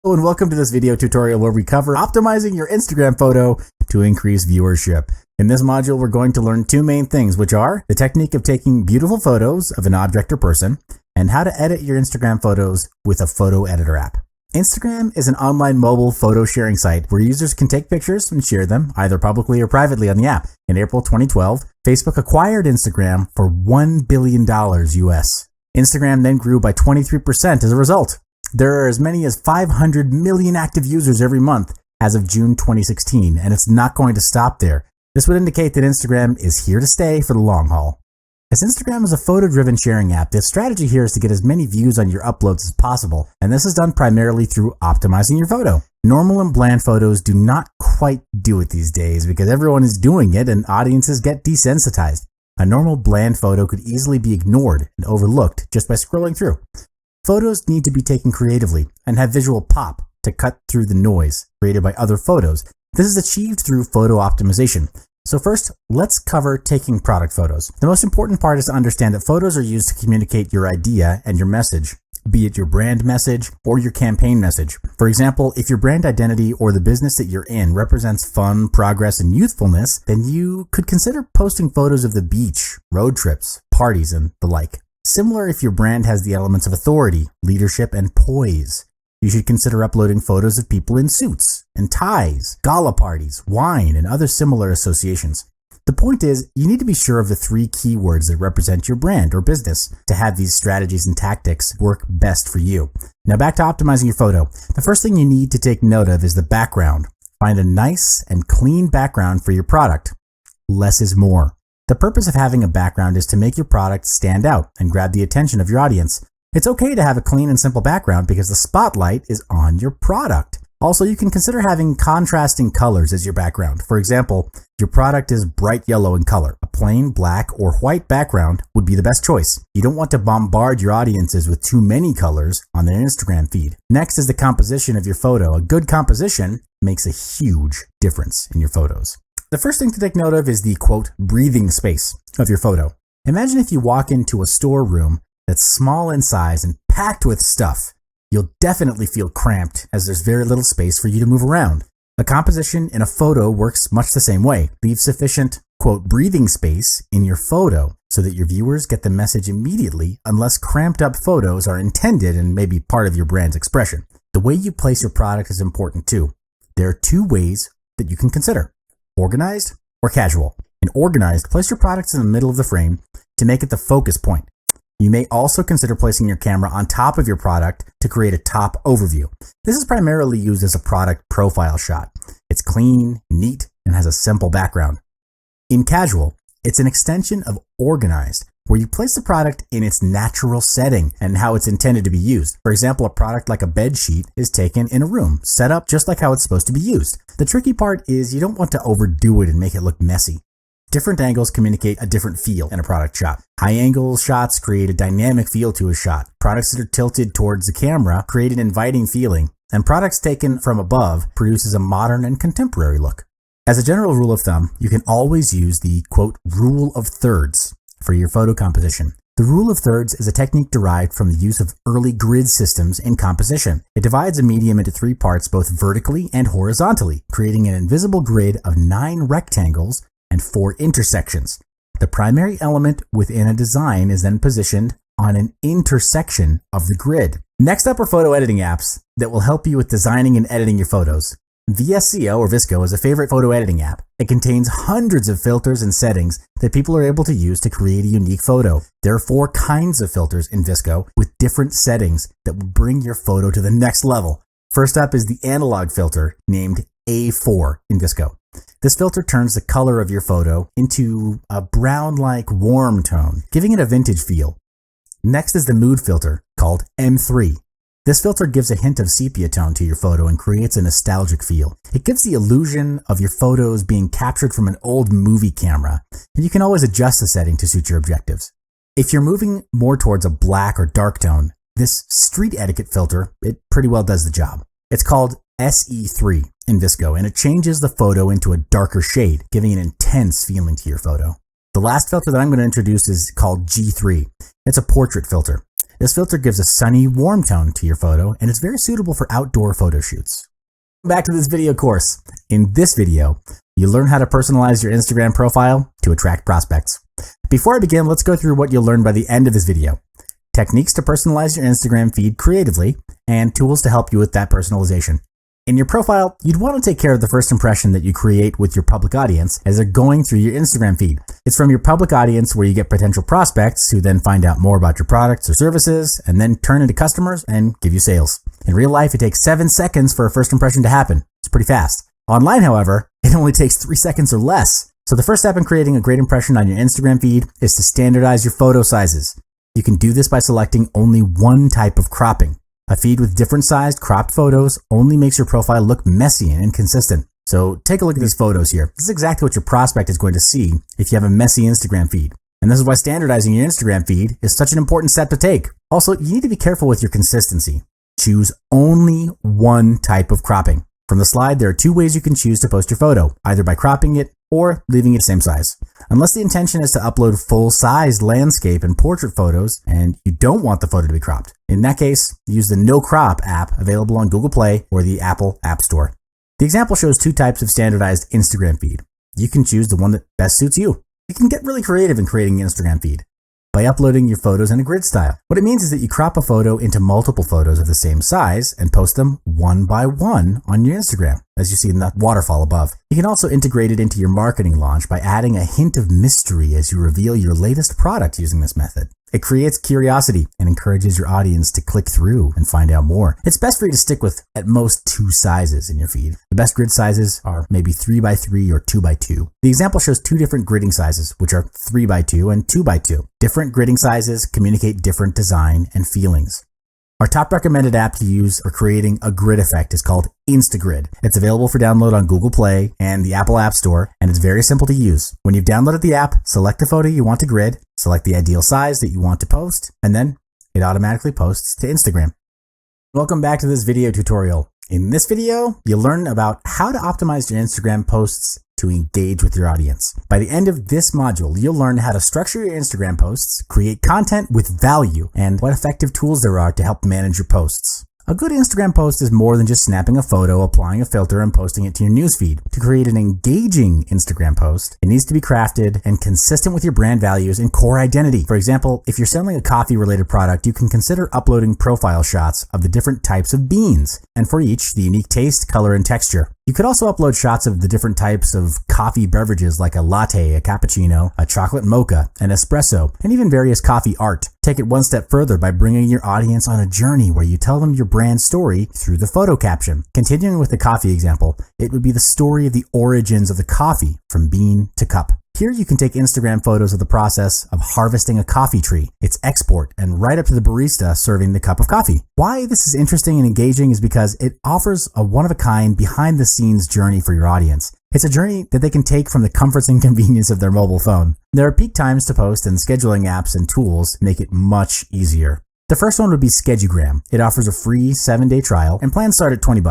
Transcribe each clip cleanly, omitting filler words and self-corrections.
Hello and welcome to this video tutorial where we cover optimizing your Instagram photo to increase viewership. In this module, we're going to learn two main things, which are the technique of taking beautiful photos of an object or person and how to edit your Instagram photos with a photo editor app. Instagram is an online mobile photo sharing site where users can take pictures and share them either publicly or privately on the app. In April 2012, Facebook acquired Instagram for $1 billion US. Instagram then grew by 23% as a result. There are as many as 500 million active users every month as of June 2016, and it's not going to stop there. This would indicate that Instagram is here to stay for the long haul. As Instagram is a photo-driven sharing app, the strategy here is to get as many views on your uploads as possible, and this is done primarily through optimizing your photo. Normal and bland photos do not quite do it these days because everyone is doing it and audiences get desensitized. A normal bland photo could easily be ignored and overlooked just by scrolling through. Photos need to be taken creatively and have visual pop to cut through the noise created by other photos. This is achieved through photo optimization. So first, let's cover taking product photos. The most important part is to understand that photos are used to communicate your idea and your message, be it your brand message or your campaign message. For example, if your brand identity or the business that you're in represents fun, progress, and youthfulness, then you could consider posting photos of the beach, road trips, parties, and the like. Similar if your brand has the elements of authority, leadership, and poise. You should consider uploading photos of people in suits and ties, gala parties, wine, and other similar associations. The point is, you need to be sure of the three keywords that represent your brand or business to have these strategies and tactics work best for you. Now back to optimizing your photo. The first thing you need to take note of is the background. Find a nice and clean background for your product. Less is more. The purpose of having a background is to make your product stand out and grab the attention of your audience. It's okay to have a clean and simple background because the spotlight is on your product. Also, you can consider having contrasting colors as your background. For example, if your product is bright yellow in color, a plain black or white background would be the best choice. You don't want to bombard your audiences with too many colors on their Instagram feed. Next is the composition of your photo. A good composition makes a huge difference in your photos. The first thing to take note of is the, quote, breathing space of your photo. Imagine if you walk into a storeroom that's small in size and packed with stuff. You'll definitely feel cramped as there's very little space for you to move around. A composition in a photo works much the same way. Leave sufficient, quote, breathing space in your photo so that your viewers get the message immediately unless cramped up photos are intended and may be part of your brand's expression. The way you place your product is important too. There are two ways that you can consider. Organized or casual. In organized, place your products in the middle of the frame to make it the focus point. You may also consider placing your camera on top of your product to create a top overview. This is primarily used as a product profile shot. It's clean, neat, and has a simple background. In casual, it's an extension of organized, where you place the product in its natural setting and how it's intended to be used. For example, a product like a bed sheet is taken in a room, set up just like how it's supposed to be used. The tricky part is you don't want to overdo it and make it look messy. Different angles communicate a different feel in a product shot. High angle shots create a dynamic feel to a shot. Products that are tilted towards the camera create an inviting feeling, and products taken from above produces a modern and contemporary look. As a general rule of thumb, you can always use the, quote, rule of thirds for your photo composition. The rule of thirds is a technique derived from the use of early grid systems in composition. It divides a medium into three parts both vertically and horizontally, creating an invisible grid of 9 rectangles and 4 intersections. The primary element within a design is then positioned on an intersection of the grid. Next up are photo editing apps that will help you with designing and editing your photos. VSCO or Visco is a favorite photo editing app. It contains hundreds of filters and settings that people are able to use to create a unique photo. There are 4 kinds of filters in Visco with different settings that will bring your photo to the next level. First up is the analog filter named A4 in Visco. This filter turns the color of your photo into a brown-like warm tone, giving it a vintage feel. Next is the mood filter called M3. This filter gives a hint of sepia tone to your photo and creates a nostalgic feel. It gives the illusion of your photos being captured from an old movie camera, and you can always adjust the setting to suit your objectives. If you're moving more towards a black or dark tone, this street etiquette filter, it pretty well does the job. It's called SE3 in Visco, and it changes the photo into a darker shade, giving an intense feeling to your photo. The last filter that I'm going to introduce is called G3. It's a portrait filter. This filter gives a sunny, warm tone to your photo, and it's very suitable for outdoor photo shoots. Back to this video course. In this video, you learn how to personalize your Instagram profile to attract prospects. Before I begin, let's go through what you'll learn by the end of this video. Techniques to personalize your Instagram feed creatively, and tools to help you with that personalization. In your profile, you'd want to take care of the first impression that you create with your public audience as they're going through your Instagram feed. It's from your public audience where you get potential prospects who then find out more about your products or services and then turn into customers and give you sales. In real life, it takes 7 seconds for a first impression to happen. It's pretty fast. Online, however, it only takes 3 seconds or less. So the first step in creating a great impression on your Instagram feed is to standardize your photo sizes. You can do this by selecting only one type of cropping. A feed with different sized cropped photos only makes your profile look messy and inconsistent. So take a look at these photos here. This is exactly what your prospect is going to see if you have a messy Instagram feed. And this is why standardizing your Instagram feed is such an important step to take. Also, you need to be careful with your consistency. Choose only one type of cropping. From the slide, there are 2 ways you can choose to post your photo, either by cropping it or leaving it the same size. Unless the intention is to upload full-sized landscape and portrait photos and you don't want the photo to be cropped. In that case, use the No Crop app available on Google Play or the Apple App Store. The example shows 2 types of standardized Instagram feed. You can choose the one that best suits you. You can get really creative in creating an Instagram feed by uploading your photos in a grid style. What it means is that you crop a photo into multiple photos of the same size and post them one by one on your Instagram, as you see in the waterfall above. You can also integrate it into your marketing launch by adding a hint of mystery as you reveal your latest product using this method. It creates curiosity and encourages your audience to click through and find out more. It's best for you to stick with at most 2 sizes in your feed. The best grid sizes are maybe 3x3 or 2x2. The example shows 2 different gridding sizes, which are 3x2 and 2x2. Different gridding sizes communicate different design and feelings. Our top recommended app to use for creating a grid effect is called Instagrid. It's available for download on Google Play and the Apple App Store, and it's very simple to use. When you've downloaded the app, select the photo you want to grid, select the ideal size that you want to post, and then it automatically posts to Instagram. Welcome back to this video tutorial. In this video, you'll learn about how to optimize your Instagram posts to engage with your audience. By the end of this module, you'll learn how to structure your Instagram posts, create content with value, and what effective tools there are to help manage your posts. A good Instagram post is more than just snapping a photo, applying a filter, and posting it to your newsfeed. To create an engaging Instagram post, it needs to be crafted and consistent with your brand values and core identity. For example, if you're selling a coffee-related product, you can consider uploading profile shots of the different types of beans, and for each, the unique taste, color, and texture. You could also upload shots of the different types of coffee beverages like a latte, a cappuccino, a chocolate mocha, an espresso, and even various coffee art. Take it one step further by bringing your audience on a journey where you tell them your brand story through the photo caption. Continuing with the coffee example, it would be the story of the origins of the coffee from bean to cup. Here you can take Instagram photos of the process of harvesting a coffee tree, its export, and right up to the barista serving the cup of coffee. Why this is interesting and engaging is because it offers a one-of-a-kind, behind-the-scenes journey for your audience. It's a journey that they can take from the comforts and convenience of their mobile phone. There are peak times to post, and scheduling apps and tools make it much easier. The first one would be Schedugram. It offers a free 7-day trial, and plans start at $20.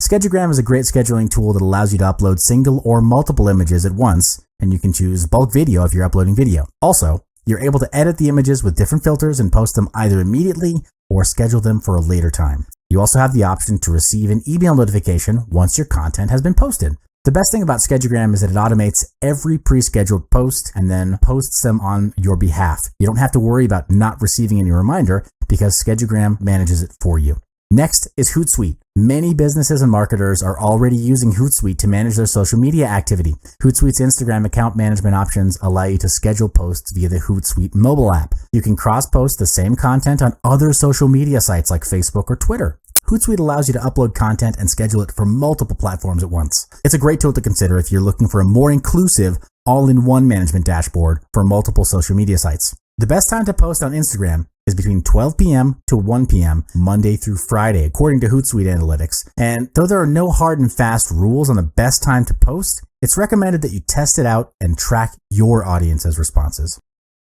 Schedugram is a great scheduling tool that allows you to upload single or multiple images at once, and you can choose bulk video if you're uploading video. Also, you're able to edit the images with different filters and post them either immediately or schedule them for a later time. You also have the option to receive an email notification once your content has been posted. The best thing about Schedugram is that it automates every pre-scheduled post and then posts them on your behalf. You don't have to worry about not receiving any reminder because Schedugram manages it for you. Next is Hootsuite. Many businesses and marketers are already using Hootsuite to manage their social media activity. Hootsuite's Instagram account management options allow you to schedule posts via the Hootsuite mobile app. You can cross-post the same content on other social media sites like Facebook or Twitter. Hootsuite allows you to upload content and schedule it for multiple platforms at once. It's a great tool to consider if you're looking for a more inclusive, all-in-one management dashboard for multiple social media sites. The best time to post on Instagram is between 12 p.m. to 1 p.m. Monday through Friday, according to Hootsuite Analytics. And though there are no hard and fast rules on the best time to post, it's recommended that you test it out and track your audience's responses.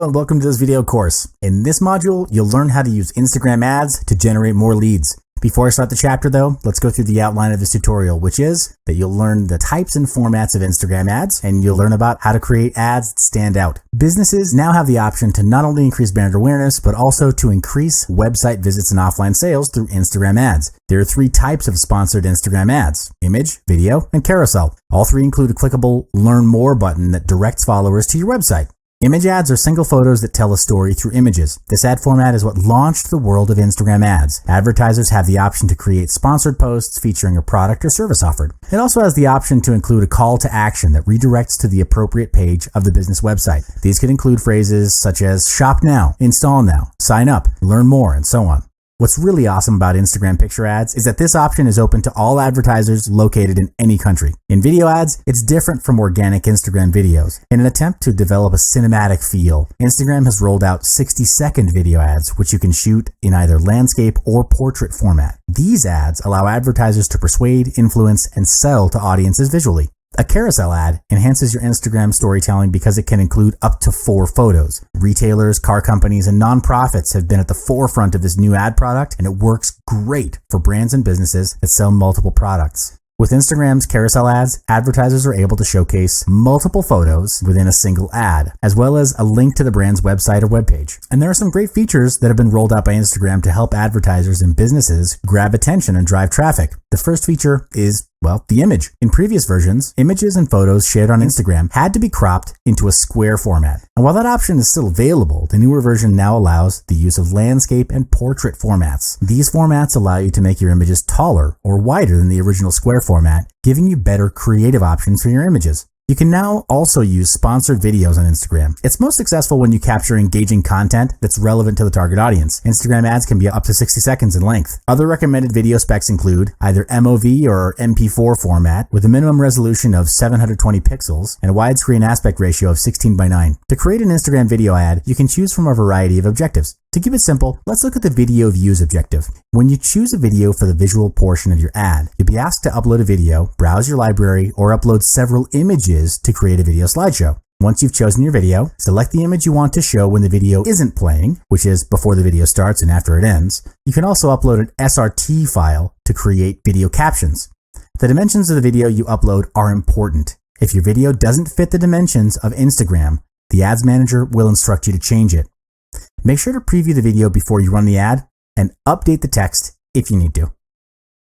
Well, welcome to this video course. In this module, you'll learn how to use Instagram ads to generate more leads. Before I start the chapter though, let's go through the outline of this tutorial, which is that you'll learn the types and formats of Instagram ads, and you'll learn about how to create ads that stand out. Businesses now have the option to not only increase brand awareness, but also to increase website visits and offline sales through Instagram ads. There are 3 types of sponsored Instagram ads: image, video, and carousel. All 3 include a clickable Learn More button that directs followers to your website. Image ads are single photos that tell a story through images. This ad format is what launched the world of Instagram ads. Advertisers have the option to create sponsored posts featuring a product or service offered. It also has the option to include a call to action that redirects to the appropriate page of the business website. These could include phrases such as shop now, install now, sign up, learn more, and so on. What's really awesome about Instagram picture ads is that this option is open to all advertisers located in any country. In video ads, it's different from organic Instagram videos. In an attempt to develop a cinematic feel, Instagram has rolled out 60-second video ads, which you can shoot in either landscape or portrait format. These ads allow advertisers to persuade, influence, and sell to audiences visually. A carousel ad enhances your Instagram storytelling because it can include up to 4 photos. Retailers, car companies, and nonprofits have been at the forefront of this new ad product, and it works great for brands and businesses that sell multiple products. With Instagram's carousel ads, advertisers are able to showcase multiple photos within a single ad, as well as a link to the brand's website or webpage. And there are some great features that have been rolled out by Instagram to help advertisers and businesses grab attention and drive traffic. The first feature is, the image. In previous versions, images and photos shared on Instagram had to be cropped into a square format. And while that option is still available, the newer version now allows the use of landscape and portrait formats. These formats allow you to make your images taller or wider than the original square format, giving you better creative options for your images. You can now also use sponsored videos on Instagram. It's most successful when you capture engaging content that's relevant to the target audience. Instagram ads can be up to 60 seconds in length. Other recommended video specs include either MOV or MP4 format with a minimum resolution of 720 pixels and a widescreen aspect ratio of 16:9. To create an Instagram video ad, you can choose from a variety of objectives. To keep it simple, let's look at the video views objective. When you choose a video for the visual portion of your ad, you'll be asked to upload a video, browse your library, or upload several images to create a video slideshow. Once you've chosen your video, select the image you want to show when the video isn't playing, which is before the video starts and after it ends. You can also upload an SRT file to create video captions. The dimensions of the video you upload are important. If your video doesn't fit the dimensions of Instagram, the ads manager will instruct you to change it. Make sure to preview the video before you run the ad and update the text if you need to.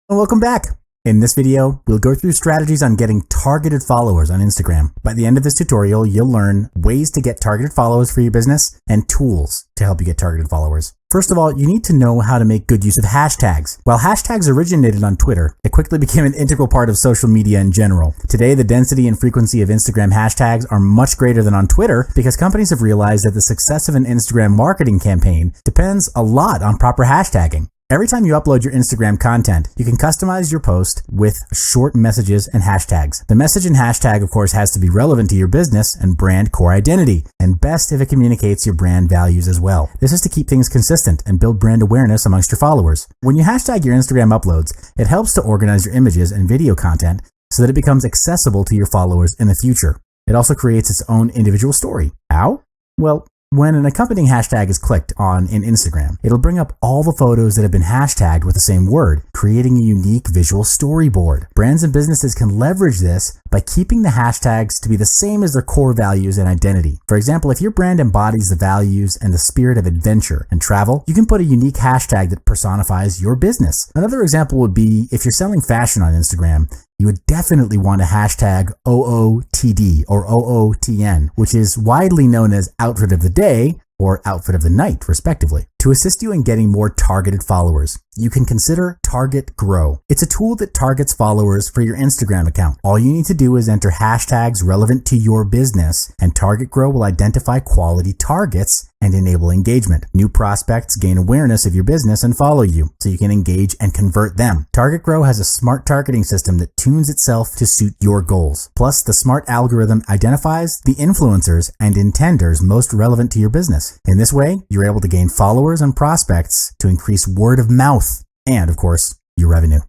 And welcome back. In this video, we'll go through strategies on getting targeted followers on Instagram. By the end of this tutorial, you'll learn ways to get targeted followers for your business and tools to help you get targeted followers. First of all, you need to know how to make good use of hashtags. While hashtags originated on Twitter, it quickly became an integral part of social media in general. Today, the density and frequency of Instagram hashtags are much greater than on Twitter because companies have realized that the success of an Instagram marketing campaign depends a lot on proper hashtagging. Every time you upload your Instagram content, you can customize your post with short messages and hashtags. The message and hashtag, of course, has to be relevant to your business and brand core identity, and best if it communicates your brand values as well. This is to keep things consistent and build brand awareness amongst your followers. When you hashtag your Instagram uploads, it helps to organize your images and video content so that it becomes accessible to your followers in the future. It also creates its own individual story. How? Well, when an accompanying hashtag is clicked on in Instagram, it'll bring up all the photos that have been hashtagged with the same word, creating a unique visual storyboard. Brands and businesses can leverage this by keeping the hashtags to be the same as their core values and identity. For example, if your brand embodies the values and the spirit of adventure and travel, you can put a unique hashtag that personifies your business. Another example would be if you're selling fashion on Instagram, you would definitely want to hashtag OOTD or OOTN, which is widely known as Outfit of the Day or Outfit of the Night, respectively. To assist you in getting more targeted followers, you can consider Target Grow. It's a tool that targets followers for your Instagram account. All you need to do is enter hashtags relevant to your business, and Target Grow will identify quality targets and enable engagement. New prospects gain awareness of your business and follow you, so you can engage and convert them. Target Grow has a smart targeting system that tunes itself to suit your goals. Plus, the smart algorithm identifies the influencers and intenders most relevant to your business. In this way, you're able to gain followers and prospects to increase word of mouth and, of course, your revenue.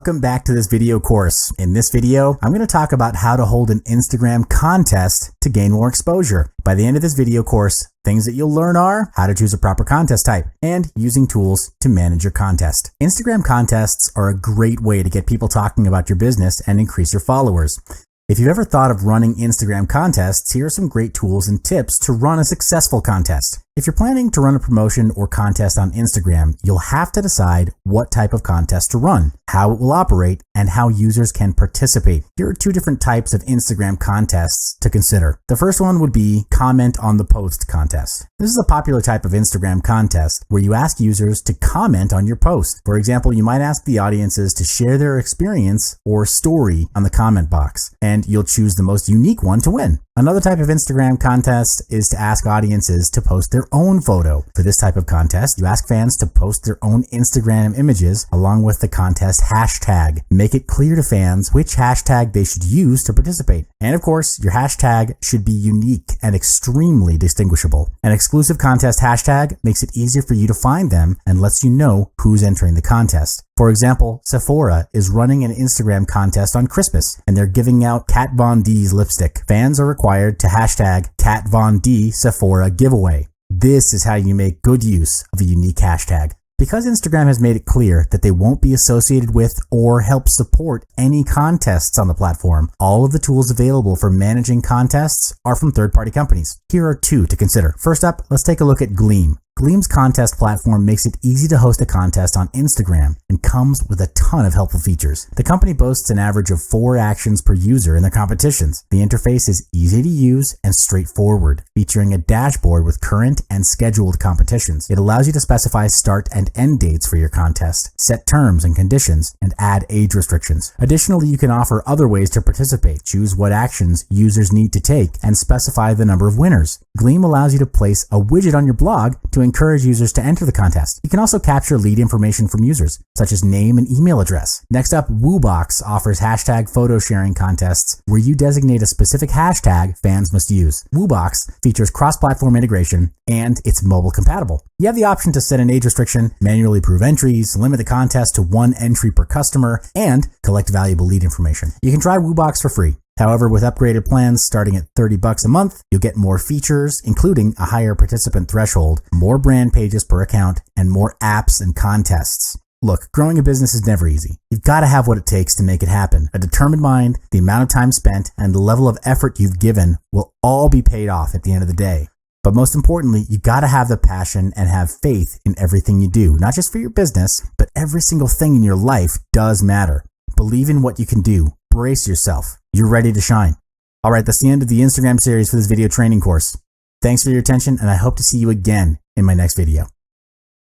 Welcome back to this video course. In this video, I'm going to talk about how to hold an Instagram contest to gain more exposure. By the end of this video course, things that you'll learn are how to choose a proper contest type and using tools to manage your contest. Instagram contests are a great way to get people talking about your business and increase your followers. If you've ever thought of running Instagram contests, here are some great tools and tips to run a successful contest. If you're planning to run a promotion or contest on Instagram, you'll have to decide what type of contest to run, how it will operate, and how users can participate. Here are two different types of Instagram contests to consider. The first one would be comment on the post contest. This is a popular type of Instagram contest where you ask users to comment on your post. For example, you might ask the audiences to share their experience or story on the comment box, and you'll choose the most unique one to win. Another type of Instagram contest is to ask audiences to post their own photo. For this type of contest, you ask fans to post their own Instagram images along with the contest hashtag. Make it clear to fans which hashtag they should use to participate. And of course, your hashtag should be unique and extremely distinguishable. An exclusive contest hashtag makes it easier for you to find them and lets you know who's entering the contest. For example, Sephora is running an Instagram contest on Christmas, and they're giving out Kat Von D's lipstick. Fans are required to hashtag Kat Von D Sephora giveaway. This is how you make good use of a unique hashtag. Because Instagram has made it clear that they won't be associated with or help support any contests on the platform, all of the tools available for managing contests are from third-party companies. Here are two to consider. First up, let's take a look at Gleam. Gleam's contest platform makes it easy to host a contest on Instagram and comes with a ton of helpful features. The company boasts an average of 4 actions per user in their competitions. The interface is easy to use and straightforward, featuring a dashboard with current and scheduled competitions. It allows you to specify start and end dates for your contest, set terms and conditions, and add age restrictions. Additionally, you can offer other ways to participate, choose what actions users need to take, and specify the number of winners. Gleam allows you to place a widget on your blog to encourage users to enter the contest. You can also capture lead information from users, such as name and email address. Next up, Woobox offers hashtag photo sharing contests where you designate a specific hashtag fans must use. Woobox features cross-platform integration and it's mobile compatible. You have the option to set an age restriction, manually approve entries, limit the contest to 1 entry per customer, and collect valuable lead information. You can try Woobox for free. However, with upgraded plans starting at $30 a month, you'll get more features, including a higher participant threshold, more brand pages per account, and more apps and contests. Look, growing a business is never easy. You've got to have what it takes to make it happen. A determined mind, the amount of time spent, and the level of effort you've given will all be paid off at the end of the day. But most importantly, you got to have the passion and have faith in everything you do, not just for your business, but every single thing in your life does matter. Believe in what you can do. Brace yourself. You're ready to shine. All right, that's the end of the Instagram series for this video training course. Thanks for your attention, and I hope to see you again in my next video.